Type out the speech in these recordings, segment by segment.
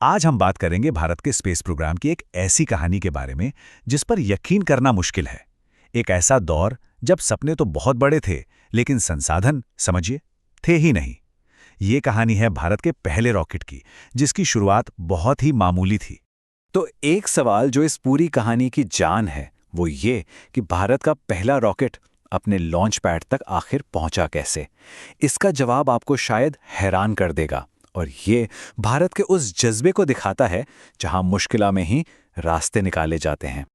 आज हम बात करेंगे भारत के स्पेस प्रोग्राम की एक ऐसी कहानी के बारे में जिस पर यकीन करना मुश्किल है। एक ऐसा दौर जब सपने तो बहुत बड़े थे, लेकिन संसाधन, समझिए, थे ही नहीं। ये कहानी है भारत के पहले रॉकेट की, जिसकी शुरुआत बहुत ही मामूली थी। तो एक सवाल जो इस पूरी कहानी की जान है वो ये कि भारत का पहला रॉकेट अपने लॉन्च पैड तक आखिर पहुंचा कैसे। इसका जवाब आपको शायद हैरान कर देगा और ये भारत के उस जज्बे को दिखाता है जहां मुश्किल में ही रास्ते निकाले जाते हैं।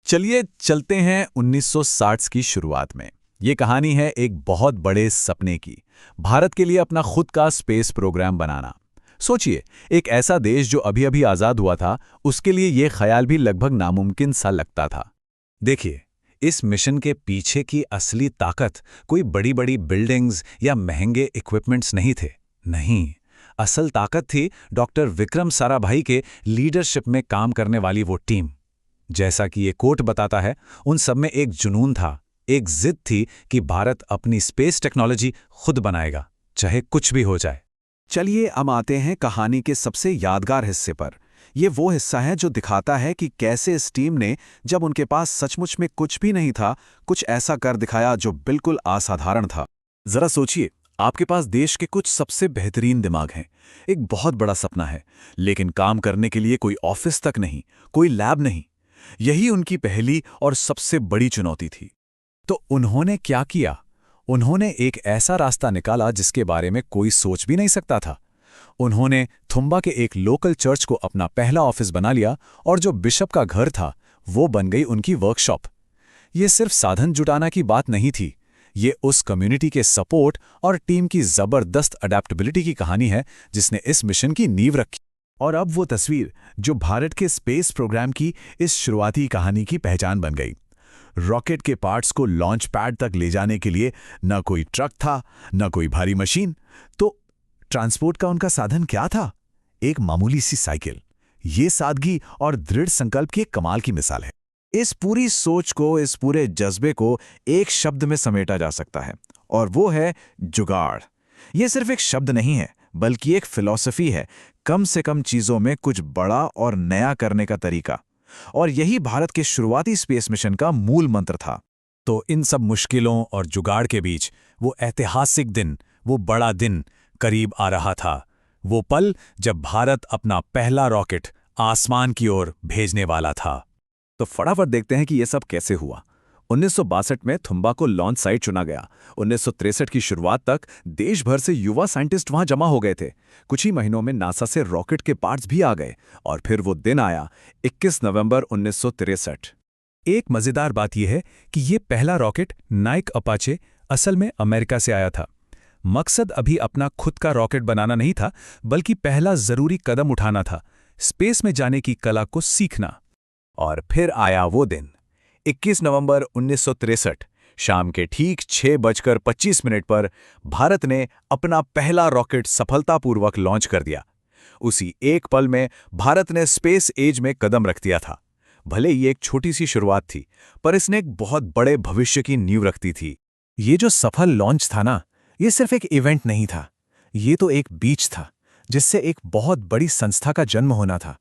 चलिए चलते हैं 1960 की शुरुआत में। ये कहानी है एक बहुत बड़े सपने की, भारत के लिए अपना खुद का स्पेस प्रोग्राम बनाना। सोचिए, एक ऐसा देश जो अभी अभी आज़ाद हुआ था, उसके लिए ये ख्याल भी लगभग नामुमकिन सा लगता था। देखिए, इस मिशन के पीछे की असली ताकत कोई बड़ी बड़ी बिल्डिंग्स या महंगे इक्विपमेंट्स नहीं थे। नहीं, असल ताकत थी डॉक्टर विक्रम साराभाई के लीडरशिप में काम करने वाली वो टीम। जैसा कि ये कोट बताता है, उन सब में एक जुनून था, एक जिद थी कि भारत अपनी स्पेस टेक्नोलॉजी खुद बनाएगा, चाहे कुछ भी हो जाए। चलिए अब आते हैं कहानी के सबसे यादगार हिस्से पर। ये वो हिस्सा है जो दिखाता है कि कैसे इस टीम ने, जब उनके पास सचमुच में कुछ भी नहीं था, कुछ ऐसा कर दिखाया जो बिल्कुल असाधारण था। जरा सोचिए, आपके पास देश के कुछ सबसे बेहतरीन दिमाग हैं, एक बहुत बड़ा सपना है, लेकिन काम करने के लिए कोई ऑफिस तक नहीं, कोई लैब नहीं। यही उनकी पहली और सबसे बड़ी चुनौती थी। तो उन्होंने क्या किया? उन्होंने एक ऐसा रास्ता निकाला जिसके बारे में कोई सोच भी नहीं सकता था। उन्होंने थुम्बा के एक लोकल चर्च को अपना पहला ऑफिस बना लिया और जो बिशप का घर था, वो बन गई उनकी वर्कशॉप। ये सिर्फ साधन जुटाना की बात नहीं थी, ये उस कम्युनिटी के सपोर्ट और टीम की जबरदस्त अडेप्टेबिलिटी की कहानी है जिसने इस मिशन की नींव रखी। और अब वो तस्वीर जो भारत के स्पेस प्रोग्राम की इस शुरुआती कहानी की पहचान बन गई। रॉकेट के पार्ट्स को लॉन्च पैड तक ले जाने के लिए न कोई ट्रक था, न कोई भारी मशीन। तो ट्रांसपोर्ट का उनका साधन क्या था? एक मामूली सी साइकिल। ये सादगी और दृढ़ संकल्प की एक कमाल की मिसाल है। इस पूरी सोच को, इस पूरे जज्बे को एक शब्द में समेटा जा सकता है, और वो है जुगाड़। ये सिर्फ एक शब्द नहीं है, बल्कि एक फिलॉसफी है, कम से कम चीजों में कुछ बड़ा और नया करने का तरीका। और यही भारत के शुरुआती स्पेस मिशन का मूल मंत्र था। तो इन सब मुश्किलों और जुगाड़ के बीच वो ऐतिहासिक दिन, वो बड़ा दिन करीब आ रहा था। वो पल जब भारत अपना पहला रॉकेट आसमान की ओर भेजने वाला था। तो फटाफट देखते हैं कि यह सब कैसे हुआ। 1962 में थुम्बा को लॉन्च साइट चुना गया। 1963 की शुरुआत तक देश भर से युवा साइंटिस्ट वहां जमा हो गए थे। कुछ ही महीनों में नासा से रॉकेट के पार्ट्स भी आ गए, और फिर वो दिन आया, 21 नवंबर 1963। एक मजेदार बात यह है कि ये पहला रॉकेट नाइक अपाचे असल में अमेरिका से आया था। मकसद अभी अपना खुद का रॉकेट बनाना नहीं था, बल्कि पहला जरूरी कदम उठाना था, स्पेस में जाने की कला को सीखना। और फिर आया वो दिन, 21 नवंबर 1963, शाम के ठीक 6:25 पर भारत ने अपना पहला रॉकेट सफलतापूर्वक लॉन्च कर दिया। उसी एक पल में भारत ने स्पेस एज में कदम रख दिया था। भले ही एक छोटी सी शुरुआत थी, पर इसने एक बहुत बड़े भविष्य की नींव रखती थी। ये जो सफल लॉन्च था ना, ये सिर्फ एक इवेंट नहीं था, ये तो एक बीज था जिससे एक बहुत बड़ी संस्था का जन्म होना था।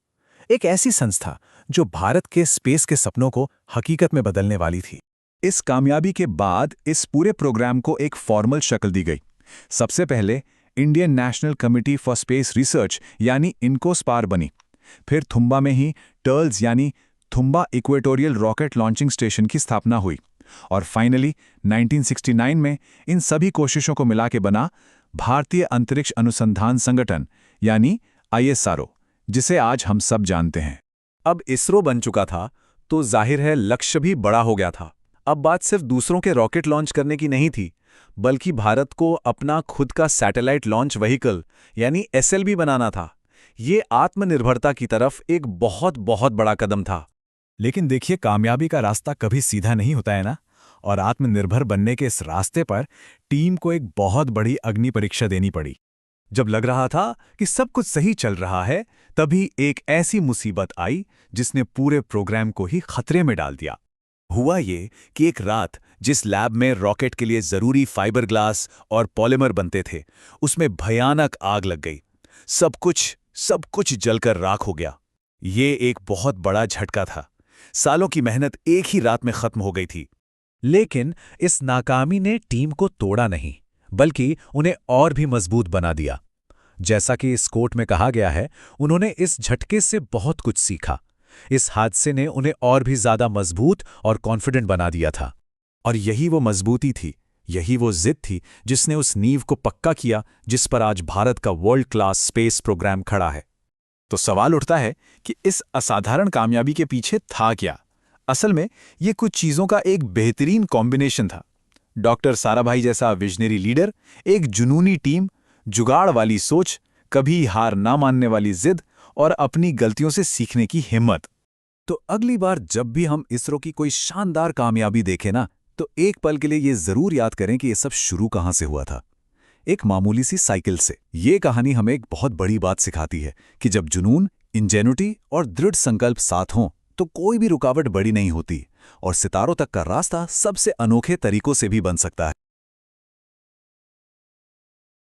एक ऐसी संस्था जो भारत के स्पेस के सपनों को हकीकत में बदलने वाली थी। इस कामयाबी के बाद इस पूरे प्रोग्राम को एक फॉर्मल शक्ल दी गई। सबसे पहले Indian national committee for space research यानी इनकोस्पार बनी। फिर थुम्बा में ही टर्ल्स यानी Thumba equatorial rocket launching station की स्थापना हुई। और फाइनली 1969 में इन सभी कोशिशों को मिला के बना भारतीय अंतरिक्ष अनुसंधान संगठन यानी ISRO, जिसे आज हम सब जानते हैं। अब इसरो बन चुका था, तो जाहिर है लक्ष्य भी बड़ा हो गया था। अब बात सिर्फ दूसरों के रॉकेट लॉन्च करने की नहीं थी, बल्कि भारत को अपना खुद का सैटेलाइट लॉन्च व्हीकल यानी SLV बनाना था। ये आत्मनिर्भरता की तरफ एक बहुत बहुत बड़ा कदम था। लेकिन देखिए, कामयाबी का रास्ता कभी सीधा नहीं होता है ना। और आत्मनिर्भर बनने के इस रास्ते पर टीम को एक बहुत बड़ी अग्नि परीक्षा देनी पड़ी। जब लग रहा था कि सब कुछ सही चल रहा है, तभी एक ऐसी मुसीबत आई जिसने पूरे प्रोग्राम को ही खतरे में डाल दिया। हुआ ये कि एक रात जिस लैब में रॉकेट के लिए जरूरी फाइबर ग्लास और पॉलीमर बनते थे, उसमें भयानक आग लग गई। सब कुछ सब कुछ जलकर राख हो गया। ये एक बहुत बड़ा झटका था। सालों की मेहनत एक ही रात में खत्म हो गई थी। लेकिन इस नाकामी ने टीम को तोड़ा नहीं, बल्कि उन्हें और भी मजबूत बना दिया। जैसा कि इस कोट में कहा गया है, उन्होंने इस झटके से बहुत कुछ सीखा। इस हादसे ने उन्हें और भी ज्यादा मजबूत और कॉन्फिडेंट बना दिया था। और यही वो मजबूती थी, यही वो जिद थी जिसने उस नींव को पक्का किया जिस पर आज भारत का वर्ल्ड क्लास स्पेस प्रोग्राम खड़ा है। तो सवाल उठता है कि इस असाधारण कामयाबी के पीछे था क्या? असल में ये कुछ चीजों का एक बेहतरीन कॉम्बिनेशन था। डॉक्टर साराभाई जैसा विजनरी लीडर, एक जुनूनी टीम, जुगाड़ वाली सोच, कभी हार ना मानने वाली जिद और अपनी गलतियों से सीखने की हिम्मत। तो अगली बार जब भी हम इसरो की कोई शानदार कामयाबी देखें ना, तो एक पल के लिए ये जरूर याद करें कि ये सब शुरू कहां से हुआ था। एक मामूली सी साइकिल से। ये कहानी हमें एक बहुत बड़ी बात सिखाती है कि जब जुनून, इंजेन्युटी और दृढ़ संकल्प साथ हों तो कोई भी रुकावट बड़ी नहीं होती और सितारों तक का रास्ता सबसे अनोखे तरीकों से भी बन सकता है।